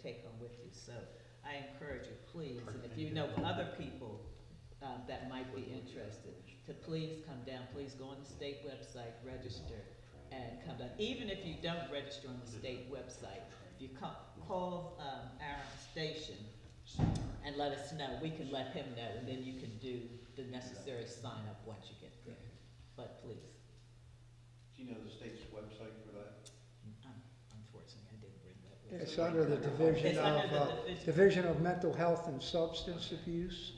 take home with you. So I encourage you, please, and if you know other people that might be interested, to please come down. Please go on the state website, register, and come down. Even if you don't register on the state website, if you call our station and let us know, we can let him know, and then you can do the necessary sign up once you get there. But please. Do you know the state's website for that? Unfortunately, I didn't bring that with me. It's under the Division It's under the of, Division of Mental Health and Substance Abuse.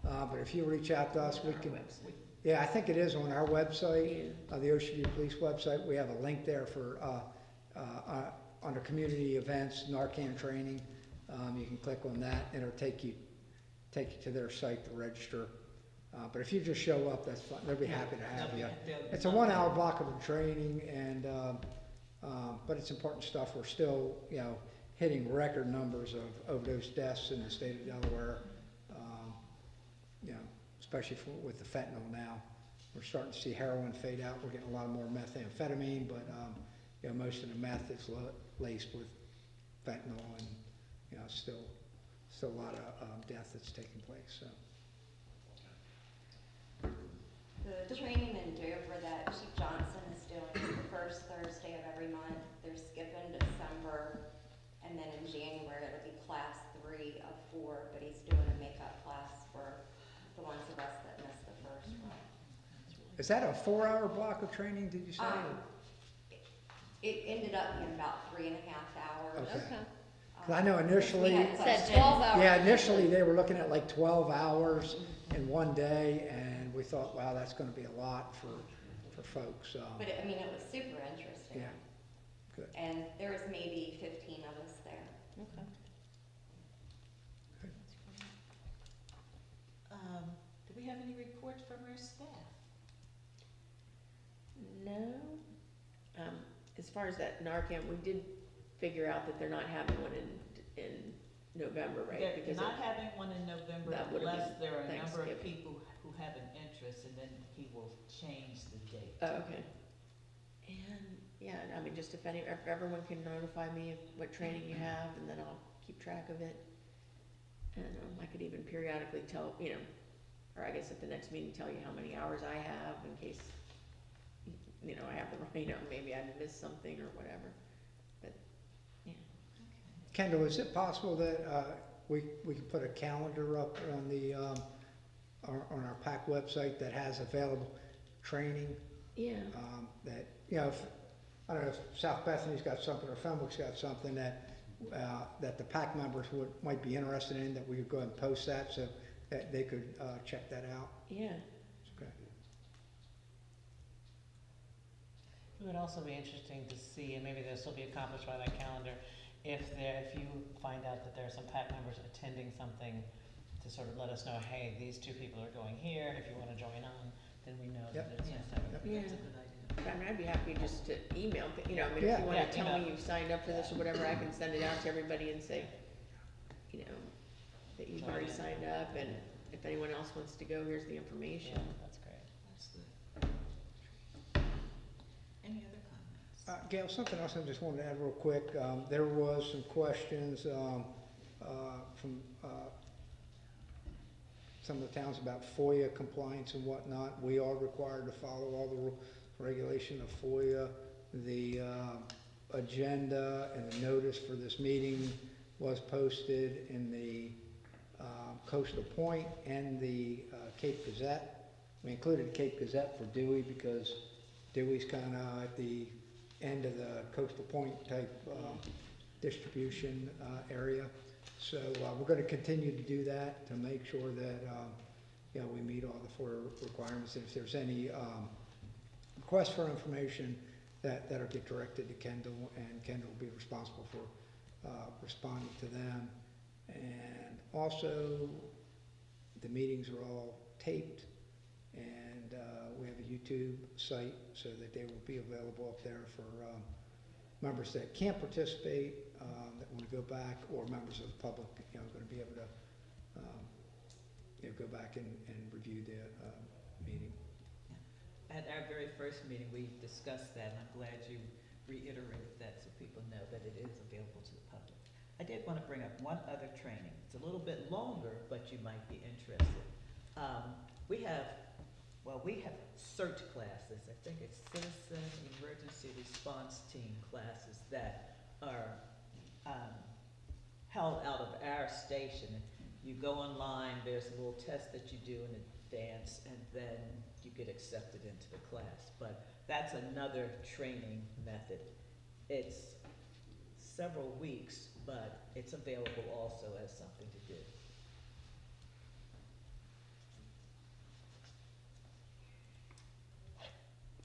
But if you reach out to us, we can, yeah, I think it is on our website, the Ocean View Police website. We have a link there for, under community events, Narcan training. You can click on that, and it'll take you to their site to register. But if you just show up, that's fine. They'll be happy to have you. It's a 1 hour block of training, and but it's important stuff. We're still, hitting record numbers of overdose deaths in the state of Delaware. Especially with the fentanyl now. We're starting to see heroin fade out. We're getting a lot more methamphetamine, but most of the meth is laced with fentanyl, and still a lot of death that's taking place. So. The training in Dover that Chief Johnson is doing is the first Thursday of every month. They're skipping December, and then in January it'll be class 3 of 4, but he's doing a makeup class for the ones of us that missed the first one. Is that a 4 hour block of training, did you say? It ended up being about 3.5 hours. Okay. 'Cause I know initially, It said 12 hours. yeah, initially they were looking at like 12 hours in one day, and we thought, wow, that's going to be a lot for folks. But it was super interesting. Yeah, good. And there was maybe 15 of us there. Okay. Do we have any reports from our staff? No. As far as that Narcan, we did figure out that they're not having one in November, right? They're Because not having one in November that would've unless been there are a number of Thanksgiving. people who have an interest, and then he will change the date. Oh, okay. And, yeah, just if everyone can notify me of what training you have, and then I'll keep track of it. And I could even periodically tell, or I guess at the next meeting, tell you how many hours I have in case, I have the wrong, maybe I missed something or whatever. But, yeah. Kendall, is it possible that we can put a calendar up on the on our PAC website that has available training? Yeah. That if, I don't know if South Bethany's got something or Fenwick's got something that that the PAC members might be interested in, that we could go ahead and post that so that they could check that out. Yeah. Okay. It would also be interesting to see, and maybe this will be accomplished by that calendar, if you find out that there are some PAC members attending something, to sort of let us know, hey, these two people are going here, if you wanna join on, then we know that Yep. it's Yeah. necessary. Yeah. That's a good idea. I mean, I'd be happy just to email, you know, I mean, if Yeah. you wanna Yeah, tell email. me you've signed up for this or whatever, I can send it out to everybody and say, you know, that you've already signed up, and if anyone else wants to go, here's the Yeah, information. that's great. That's good. Any other comments? Gail, something else I just wanted to add real quick. There was some questions from some of the towns about FOIA compliance and whatnot. We are required to follow all the regulation of FOIA. The agenda and the notice for this meeting was posted in the Coastal Point and the Cape Gazette. We included Cape Gazette for Dewey because Dewey's kind of at the end of the Coastal Point type distribution area. So we're going to continue to do that to make sure that you know, we meet all the FOIA requirements. And if there's any requests for information, that'll get directed to Kendall, and Kendall will be responsible for responding to them. And also, the meetings are all taped, and we have a YouTube site so that they will be available up there for members that can't participate, that want to go back, or members of the public, you know, going to be able to you know, go back and review the meeting. At our very first meeting, we discussed that, and I'm glad you reiterated that so people know that it is available to the public. I did want to bring up one other training. It's a little bit longer, but you might be interested. We have CERT classes. I think it's Citizen Emergency Response Team classes that are held out of our station. You go online, there's a little test that you do in advance, and then you get accepted into the class. But that's another training method. It's several weeks, but it's available also as something to do.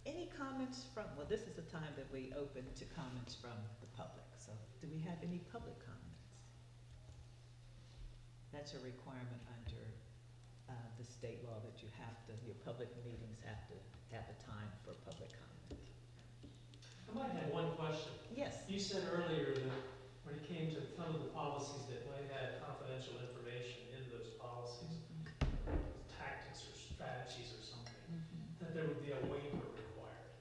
Any comments from, well, this is the time that we open to comments from the public. So do we have any public comments? That's a requirement under the state law that you have to, your public meetings have to have a time for public comment. I might have one question. Yes. You said earlier that when it came to some of the policies that might have confidential information in those policies, tactics or strategies or something, that there would be a waiver required.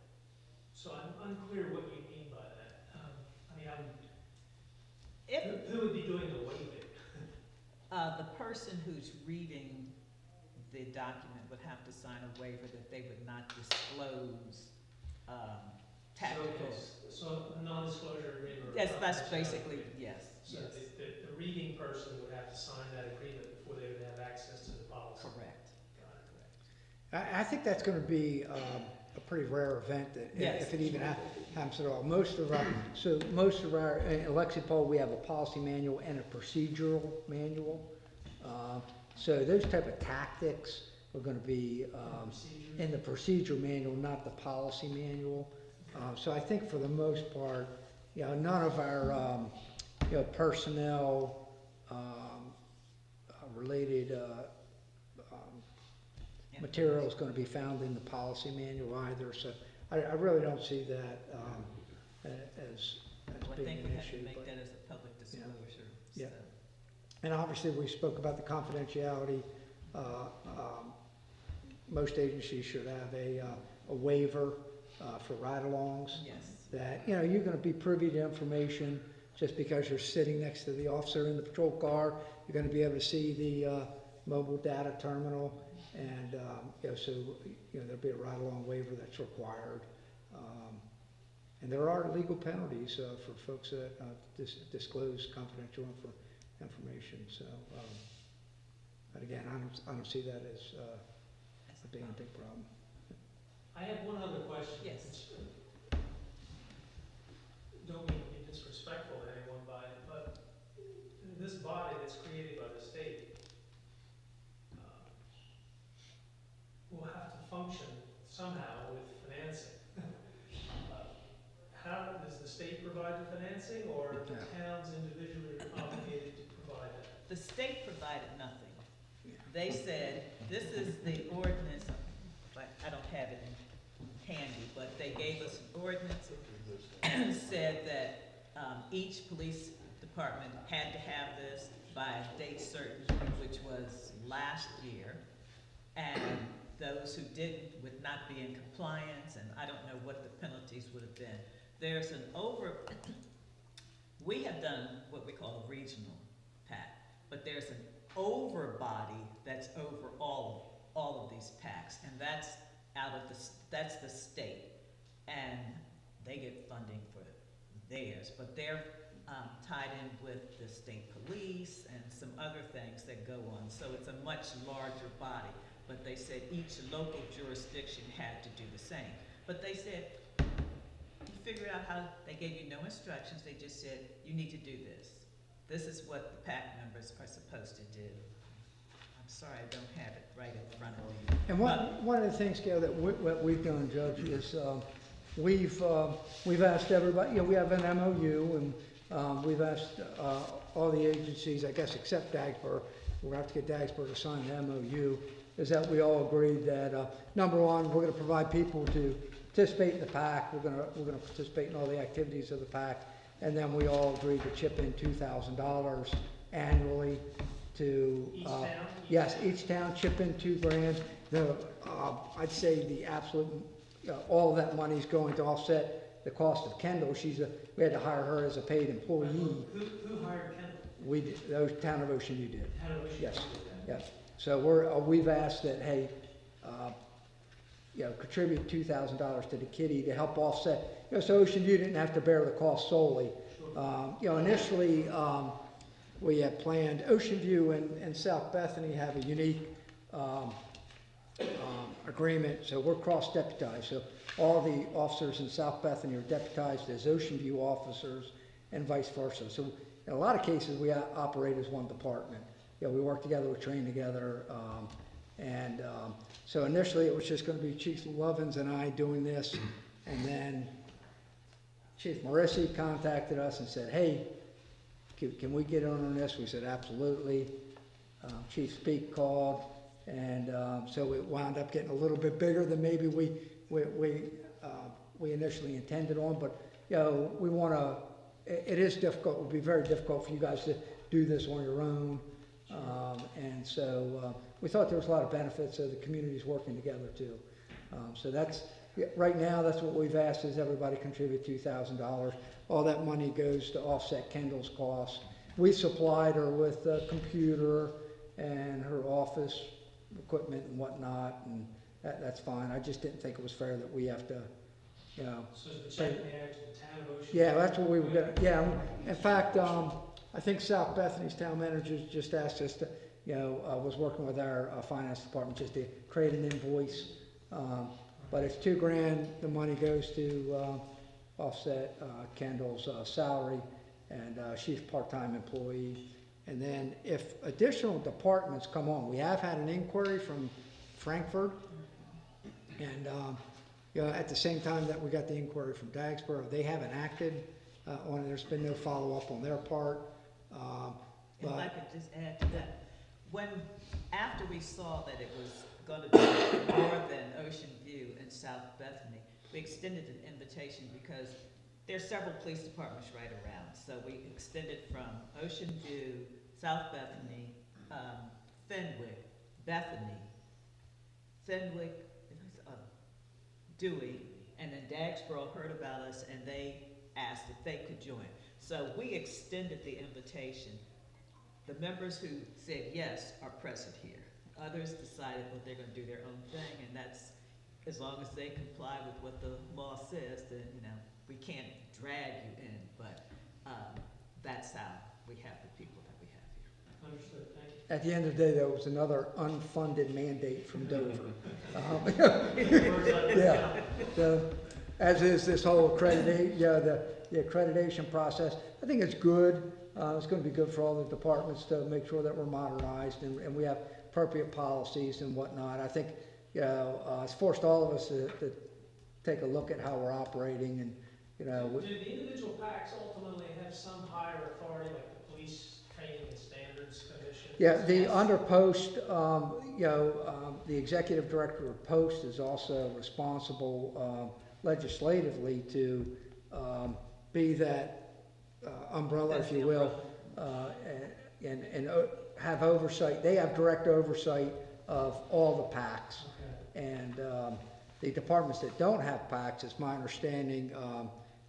So I'm unclear what you mean by that. I mean, who would be doing the waiving? The person who's reading the document would have to sign a waiver that they would not disclose tactical. So a non-disclosure agreement. That's basically, yes, So yes. the reading person would have to sign that agreement before they would have access to the policy. Correct. Got it. I think that's going to be a pretty rare event, that Yes. if it even happens at all. Most of our, in Lexipol, we have a policy manual and a procedural manual. So those type of tactics are going to be in the procedure manual, not the policy manual. So I think for the most part, you know, none of our you know, personnel related material is going to be found in the policy manual either. So I really don't see that as Well, I being think an we have to issue. make but- that as a public disclosure. Yeah. So. And obviously, we spoke about the confidentiality. Most agencies should have a waiver for ride-alongs. Yes. That, you know, you're gonna be privy to information just because you're sitting next to the officer in the patrol car. You're gonna be able to see the mobile data terminal, and, you know, so, you know, there'll be a ride-along waiver that's required. And there are legal penalties for folks that disclose confidential information. So, but again, I don't see that as being a big problem. I have one other question. Yes. Don't mean to be disrespectful to anyone by it, but this body that's created by the state will have to function somehow with financing. they said, this is the ordinance, I don't have it handy, but they gave us an ordinance, said that, each police department had to have this by a date certain, which was last year. And those who didn't would not be in compliance, and I don't know what the penalties would have been. There's an we have done what we call a regional PAC, but there's an over body that's over all of these PACs, and that's that's the state, and they get funding for theirs, but they're tied in with the state police and some other things that go on, so it's a much larger body. But they said each local jurisdiction had to do the same. But they said, you figure out how, they gave you no instructions, they just said, you need to do this. This is what the PAC members are supposed to do. I'm sorry, I don't have it right in front of me. And one of the things, Gail, that what we've done, Judge, is we've asked everybody, you know, we have an MOU, and we've asked all the agencies, I guess except Dagsburg, we're going to have to get Dagsburg to sign the MOU, is that we all agreed that, number one, we're going to provide people to participate in the PAC, we're going to participate in all the activities of the PAC, and then we all agreed to chip in $2,000 annually to... Each town? Yes, each town chip in $2,000. I'd say the absolute, all of that money is going to offset the cost of Kendall. We had to hire her as a paid employee. Who hired Kendall? We did, the town of Ocean View did. Town of Ocean Yes, did that. yes. So we've asked that, hey, contribute $2,000 to the kitty to help offset, so Ocean View didn't have to bear the cost solely. Initially, we had planned, Ocean View and South Bethany have a unique agreement, so we're cross-deputized. So all the officers in South Bethany are deputized as Ocean View officers and vice versa. So in a lot of cases, we operate as one department. We work together, we train together, so initially it was just going to be Chief Lovins and I doing this, and then Chief Marissi contacted us and said, hey, can we get on this? We said, absolutely. Chief Speak called, and so it wound up getting a little bit bigger than maybe we initially intended on, but we want to, it is difficult, it would be very difficult for you guys to do this on your own. And so we thought there was a lot of benefits of the communities working together too. So that's, right now, that's what we've asked is everybody contribute $2,000. All that money goes to offset Kendall's costs. We supplied her with a computer and her office equipment and whatnot, and that's fine. I just didn't think it was fair that we have to, So the check may add to the town of Ocean? Yeah, that's what we were gonna, yeah. In fact, I think South Bethany's town manager just asked us to, was working with our finance department just to create an invoice. But it's $2,000. The money goes to offset Kendall's salary, and she's a part-time employee. And then if additional departments come on, we have had an inquiry from Frankfurt, and at the same time that we got the inquiry from Dagsboro, they haven't acted on it. There's been no follow-up on their part. If I could just add to that, after we saw that it was going to be more than Ocean View and South Bethany, we extended an invitation because there's several police departments right around. So we extended from Ocean View, South Bethany, Fenwick, Bethany, Dewey, and then Dagsboro heard about us and they asked if they could join. So we extended the invitation. The members who said yes are present here. Others decided that they're going to do their own thing, and that's, as long as they comply with what the law says, then, we can't drag you in, but that's how we have the people that we have here. Understood, thank you. At the end of the day, there was another unfunded mandate from Dover. Yeah, so, as is this whole the accreditation process. I think it's good. It's going to be good for all the departments to make sure that we're modernized and we have appropriate policies and whatnot. I think, it's forced all of us to take a look at how we're operating and, Do the individual PACs ultimately have some higher authority, like the Police Training and Standards Commission? Yeah, the under post, the executive director of post is also responsible legislatively to be that umbrella, That's if the you will, and have oversight. They have direct oversight of all the PACs. Okay. And the departments that don't have PACs, it's my understanding,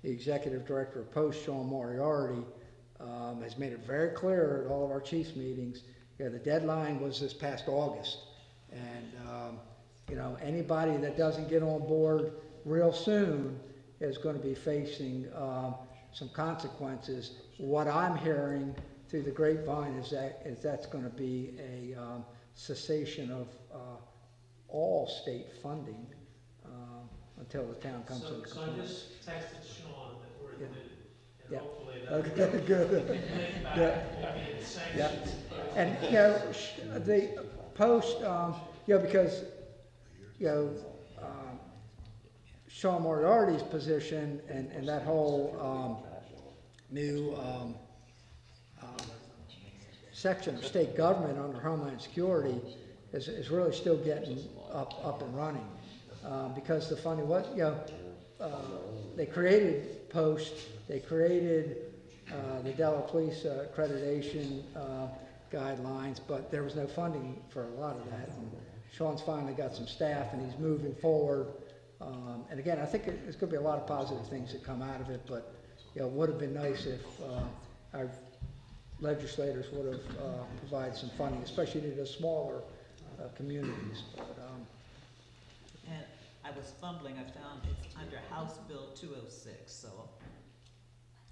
the executive director of post, Sean Moriarty, has made it very clear at all of our chiefs meetings. The deadline was this past August. And, anybody that doesn't get on board real soon is going to be facing some consequences. What I'm hearing through the grapevine is that's going to be a cessation of all state funding until the town comes into So I compliance. just texted Sean that we're Yeah. admitted, and Yeah. hopefully Okay, that good. link back will be in sanctions. And, the post, because, Sean Moriarty's position and that whole new section of state government under Homeland Security is really still getting up and running. Because the funding was, they created post, they created the Delaware Police accreditation guidelines, but there was no funding for a lot of that. And Sean's finally got some staff and he's moving forward. And again, I think there's going to be a lot of positive things that come out of it, but it would have been nice if our legislators would have provided some funding, especially to the smaller communities. But, And I was fumbling, I found it's under House Bill 206, so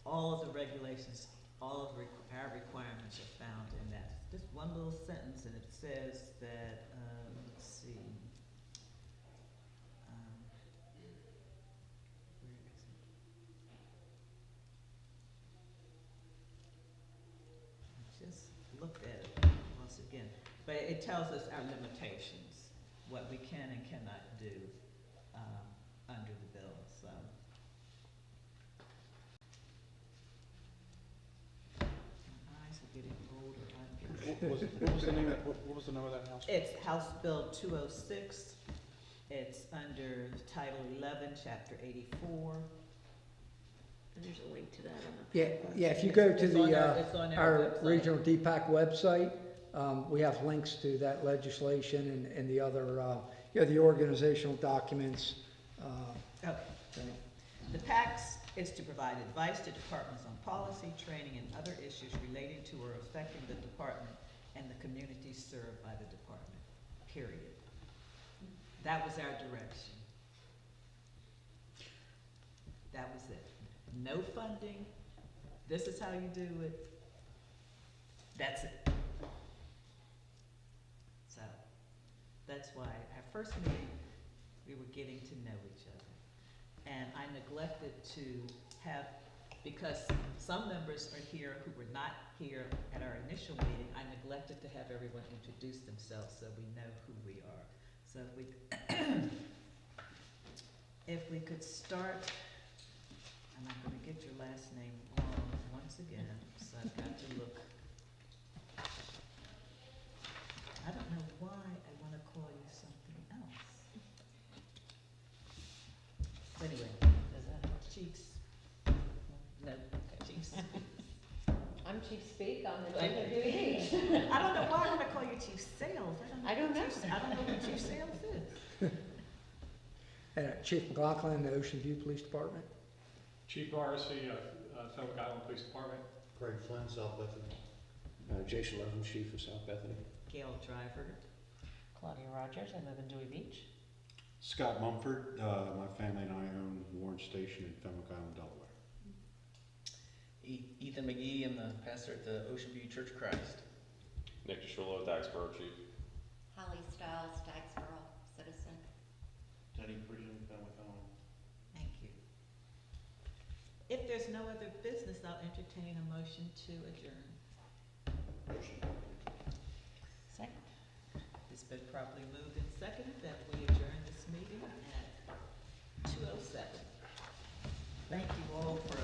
all of the regulations, all of our requirements are found in that. Just one little sentence, and it says that, let's see. Where is it? I just looked at it once again, but it tells us our limitations, what we can and cannot do under the bill, so. My eyes are getting older, What was the name of that house? It's House Bill 206. It's under Title 11, Chapter 84. And there's a link to that on the. yeah, if you go to It's on our our website. regional DPAC website, we have links to that legislation and the other, the organizational documents. Okay. The PACS is to provide advice to departments on policy, training, and other issues relating to or affecting the department and the communities served by the department, period. That was our direction. That was it. No funding, this is how you do it, that's it. So, that's why our first meeting, we were getting to know each other. And I neglected to have, because some members are here who were not here at our initial meeting, I neglected to have everyone introduce themselves so we know who we are. So if we could start, and I'm gonna get your last name wrong once again, so I've got to look. I don't know why I wanna call you something else. Anyway, Is that Chiefs. No, Chiefs. I'm Chief Speak, I'm the Thank chief of Dewey Beach. I don't know why I wanna call you Chief Sales. I don't know. I don't know what Chief Sales is. And Chief McLaughlin, the Ocean View Police Department. Chief RC, Fennwick Island Police Department. Craig Flynn, South Bethany. Jason Levin, Chief of South Bethany. Gail Driver. Claudia Rogers, I live in Dewey Beach. Scott Mumford, my family and I own Warren Station in Fenwick Island, Delaware. Ethan McGee, I'm the pastor at the Ocean View Church of Christ. Nick DeShullo, Daxboro Chief. Holly Stiles, Statesboro citizen. Denny Pridgeon, Fenwick Island. Thank you. If there's no other business, I'll entertain a motion to adjourn. Second. It's been properly moved and seconded that we adjourn this meeting at 2:07. Thank you all for